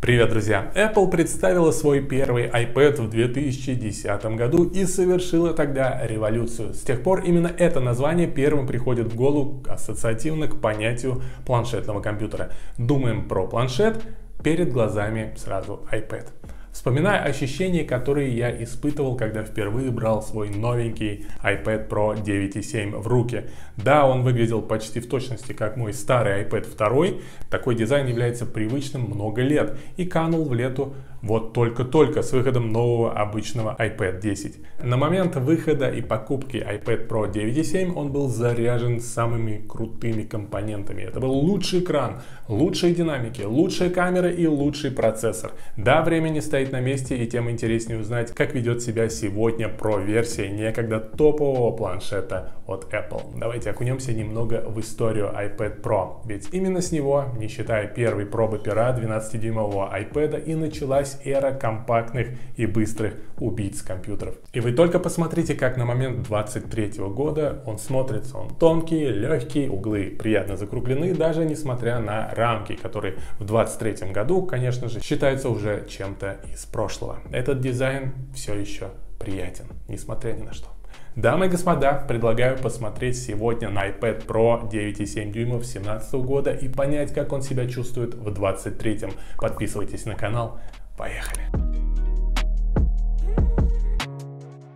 Привет, друзья! Apple представила свой первый iPad в 2010 году и совершила тогда революцию. С тех пор именно это название первым приходит в голову ассоциативно к понятию планшетного компьютера. Думаем про планшет, перед глазами сразу iPad. Вспоминая ощущения, которые я испытывал, когда впервые брал свой новенький iPad Pro 9.7 в руки. Да, он выглядел почти в точности как мой старый iPad 2. Такой дизайн является привычным много лет и канул в лету вот только-только с выходом нового обычного iPad 10. На момент выхода и покупки iPad Pro 9.7 он был заряжен самыми крутыми компонентами. Это был лучший экран, лучшие динамики, лучшая камера и лучший процессор. Да, время не стоит на месте, и тем интереснее узнать, как ведет себя сегодня Pro-версия некогда топового планшета от Apple. Давайте окунемся немного в историю iPad Pro. Ведь именно с него, не считая первой пробы пера 12-дюймового iPad, и началась эра компактных и быстрых убийц компьютеров. И вы только посмотрите, как на момент 23 года он смотрится. Он тонкий, легкий, углы приятно закруглены, даже несмотря на рамки, которые в 23 году, конечно же, считаются уже чем-то из прошлого. Этот дизайн все еще приятен, несмотря ни на что. Дамы и господа, предлагаю посмотреть сегодня на iPad Pro 9.7 дюймов 2017 года и понять, как он себя чувствует в 23-м. Подписывайтесь на канал. Поехали!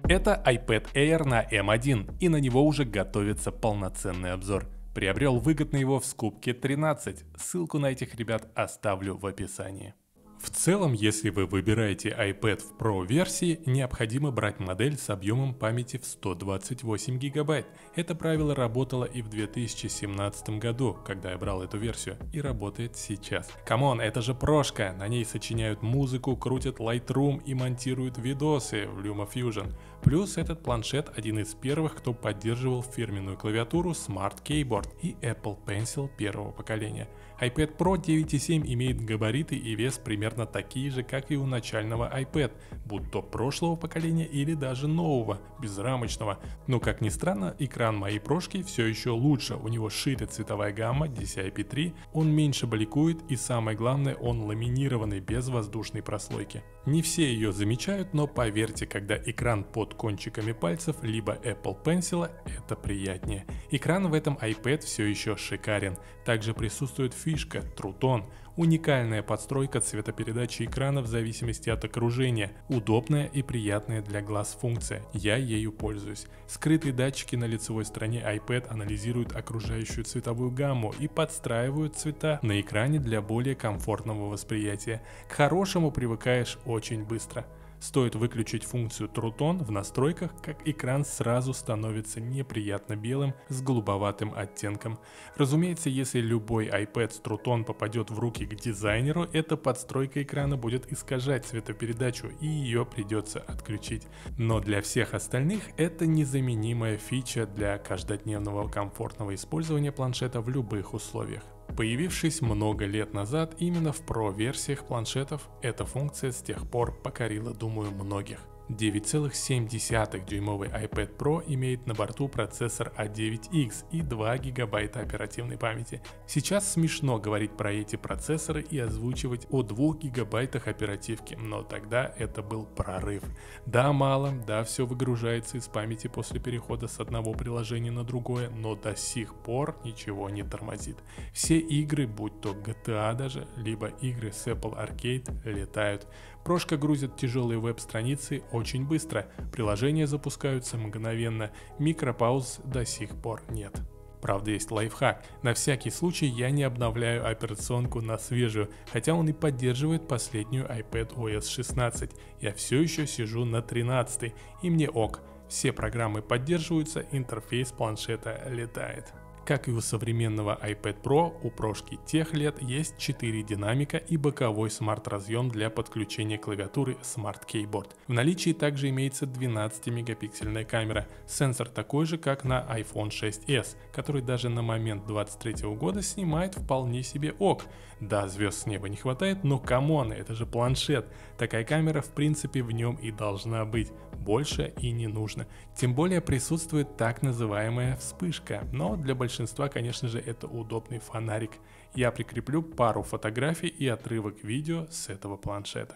Это iPad Air на M1, и на него уже готовится полноценный обзор. Приобрел выгодно его в скупке 13. Ссылку на этих ребят оставлю в описании. В целом, если вы выбираете iPad в Pro версии, необходимо брать модель с объемом памяти в 128 гигабайт. Это правило работало и в 2017 году, когда я брал эту версию, и работает сейчас. Камон, это же прошка, на ней сочиняют музыку, крутят Lightroom и монтируют видосы в LumaFusion. Плюс этот планшет один из первых, кто поддерживал фирменную клавиатуру Smart Keyboard и Apple Pencil первого поколения. iPad Pro 9.7 имеет габариты и вес примерно такие же, как и у начального iPad, будь то прошлого поколения или даже нового, безрамочного. Но как ни странно, экран моей прошки все еще лучше, у него шире цветовая гамма DCI-P3, он меньше бликует и самое главное, он ламинированный без воздушной прослойки. Не все ее замечают, но поверьте, когда экран под кончиками пальцев, либо Apple Pencil, это приятнее. Экран в этом iPad все еще шикарен. Также присутствует фишка True Tone, уникальная подстройка цветопередачи экрана в зависимости от окружения, удобная и приятная для глаз функция, я ею пользуюсь. Скрытые датчики на лицевой стороне iPad анализируют окружающую цветовую гамму и подстраивают цвета на экране для более комфортного восприятия. К хорошему привыкаешь очень быстро. Стоит выключить функцию True Tone в настройках, как экран сразу становится неприятно белым с голубоватым оттенком. Разумеется, если любой iPad с True Tone попадет в руки к дизайнеру, эта подстройка экрана будет искажать цветопередачу и ее придется отключить. Но для всех остальных это незаменимая фича для каждодневного комфортного использования планшета в любых условиях. Появившись много лет назад именно в Pro-версиях планшетов, эта функция с тех пор покорила, думаю, многих. 9,7-дюймовый iPad Pro имеет на борту процессор A9X и 2 гигабайта оперативной памяти. Сейчас смешно говорить про эти процессоры и озвучивать о 2 гигабайтах оперативки, но тогда это был прорыв. Да, мало, да, все выгружается из памяти после перехода с одного приложения на другое, но до сих пор ничего не тормозит. Все игры, будь то GTA даже, либо игры с Apple Arcade, летают. Прошка грузит тяжелые веб-страницы очень быстро, приложения запускаются мгновенно, микропауз до сих пор нет. Правда, есть лайфхак. На всякий случай я не обновляю операционку на свежую, хотя он и поддерживает последнюю iPadOS 16. Я все еще сижу на 13, и мне ок. Все программы поддерживаются, интерфейс планшета летает. Как и у современного iPad Pro, у прошки тех лет есть 4 динамика и боковой смарт-разъем для подключения клавиатуры Smart Keyboard. В наличии также имеется 12-мегапиксельная камера, сенсор такой же, как на iPhone 6s, который даже на момент 23 года снимает вполне себе ок. Да, звезд с неба не хватает, но камон, это же планшет. Такая камера в принципе в нем и должна быть. Больше и не нужно. Тем более присутствует так называемая вспышка, но для большинства, конечно же, это удобный фонарик. Я прикреплю пару фотографий и отрывок видео с этого планшета.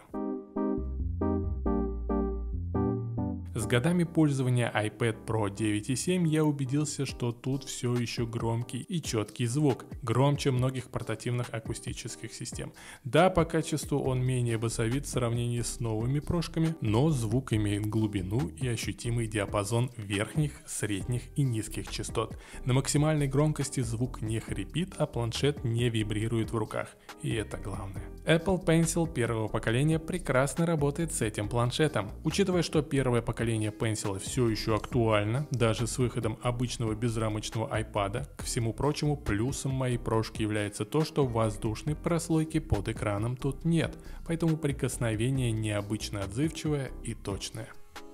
С годами пользования iPad Pro 9.7 я убедился, что тут все еще громкий и четкий звук, громче многих портативных акустических систем. Да, по качеству он менее басовит в сравнении с новыми прошками, но звук имеет глубину и ощутимый диапазон верхних, средних и низких частот. На максимальной громкости звук не хрипит, а планшет не вибрирует в руках, и это главное. Apple Pencil первого поколения прекрасно работает с этим планшетом. Учитывая, что первое поколение Pencil все еще актуально, даже с выходом обычного безрамочного iPad, ко всему прочему, плюсом моей прошки является то, что воздушной прослойки под экраном тут нет, поэтому прикосновение необычно отзывчивое и точное.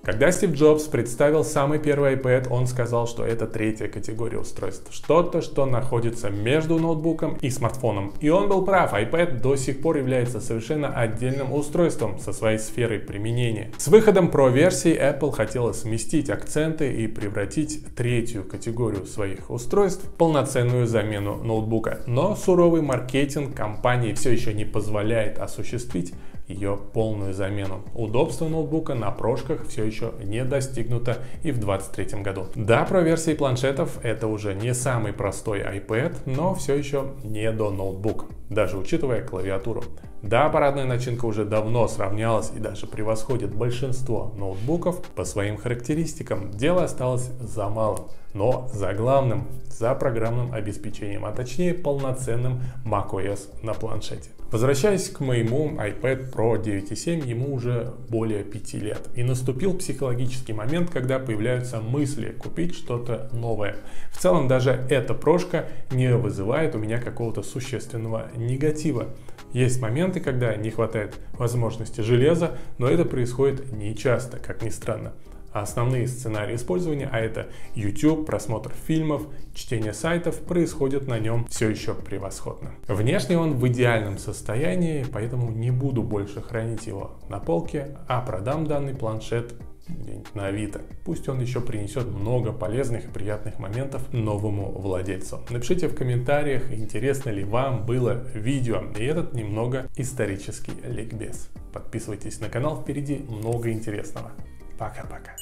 Когда Стив Джобс представил самый первый iPad, он сказал, что это третья категория устройств. Что-то, что находится между ноутбуком и смартфоном. И он был прав, iPad до сих пор является совершенно отдельным устройством со своей сферой применения. С выходом Pro версии Apple хотела сместить акценты и превратить третью категорию своих устройств в полноценную замену ноутбука. Но суровый маркетинг компании все еще не позволяет осуществить ее полную замену. Удобство ноутбука на прошках все еще не достигнуто и в 2023 году. Да, про версии планшетов это уже не самый простой iPad, но все еще не до ноутбука, даже учитывая клавиатуру. Да, аппаратная начинка уже давно сравнялась и даже превосходит большинство ноутбуков по своим характеристикам. Дело осталось за малым, но за главным, за программным обеспечением, а точнее полноценным macOS на планшете. Возвращаясь к моему iPad Pro 9.7, ему уже более 5 лет. И наступил психологический момент, когда появляются мысли купить что-то новое. В целом даже эта прошка не вызывает у меня какого-то существенного негатива. Есть моменты, когда не хватает возможности железа, но это происходит нечасто, как ни странно. А основные сценарии использования, а это YouTube, просмотр фильмов, чтение сайтов, происходят на нем все еще превосходно. Внешне он в идеальном состоянии, поэтому не буду больше хранить его на полке, а продам данный планшет где-нибудь на Авито. Пусть он еще принесет много полезных и приятных моментов новому владельцу. Напишите в комментариях, интересно ли вам было видео и этот немного исторический ликбез. Подписывайтесь на канал, впереди много интересного. Пока-пока.